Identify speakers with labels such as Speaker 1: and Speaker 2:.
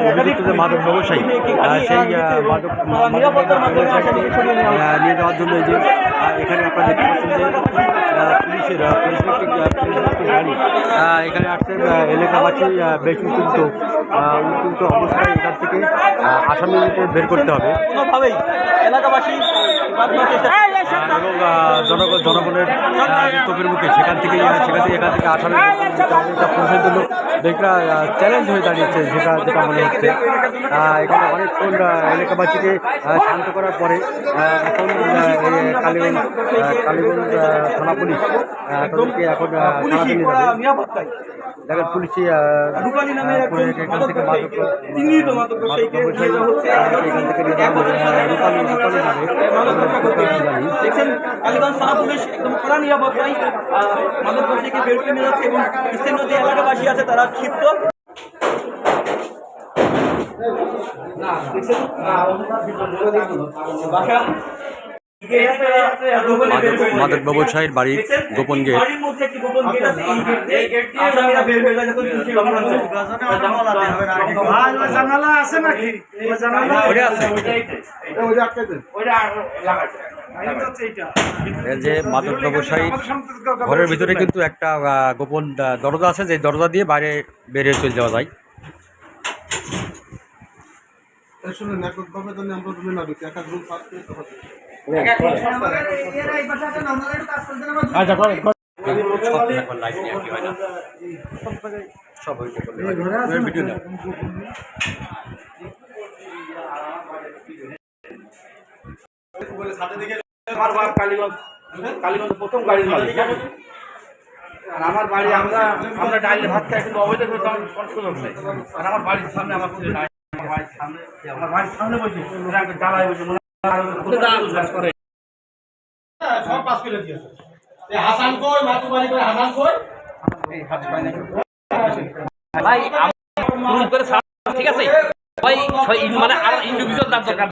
Speaker 1: অভিযুক্ত যে মাদক ব্যবসায়ী সেই মাদক নিয়ে যাওয়ার জন্য যে এখানে আপনারা দেখতে পাচ্ছেন যে পুলিশের একটি গাড়ি এখানে আসছে। এলাকাবাসী বেশ উত্তেজিত অবস্থায় এখান থেকে আসামিকে বের করতে হবে এবং জনগণের তোপের মুখে সেখান থেকে আসামি পুলিশের জন্য একটা চ্যালেঞ্জ হয়ে দাঁড়িয়েছে যেটা মনে হচ্ছে। এখানে অনেকক্ষণ এলাকাবাসীকে শান্ত করার পরে এখন কালীগঞ্জ থানা পুলিশ তাদেরকে এখন থানাতে নিয়ে যাবে। দেখেন পুলিশই এখান থেকে
Speaker 2: কালীগঞ্জ থানা পুলিশ একদম কড়া নিরাপত্তায় মাদক ব্যবসায়ীকে বের করে নিয়ে যাচ্ছে এবং স্থানীয় যে এলাকাবাসী আছে তারা ক্ষিপ্ত।
Speaker 1: মাদক ব্যবসায়ীর বাড়ির গোপন গেট। যে মাদক ব্যবসায়ী ঘরের ভিতরে কিন্তু একটা গোপন দরজা আছে, যে দরজা দিয়ে বাইরে বেরিয়ে চলে যাওয়া যায়।
Speaker 3: কালীগঞ্জ প্রথম গাড়ির মালিক। আর আমার বাড়ি আমরা ডাইলে ভাত খাই, কিন্তু অবৈধ সুযোগ নেই। আর আমার বাড়ির সামনে আমার বাড়ির সামনে বসে জ্বালায় বসে করে সব পাস করে দিয়েছে। হাসান কই মাতু বাড়ি করে হাসান কই ভাই করে ঠিক আছে ভাই, মানে আর ইন্ডিভিজুয়াল দাম দরকার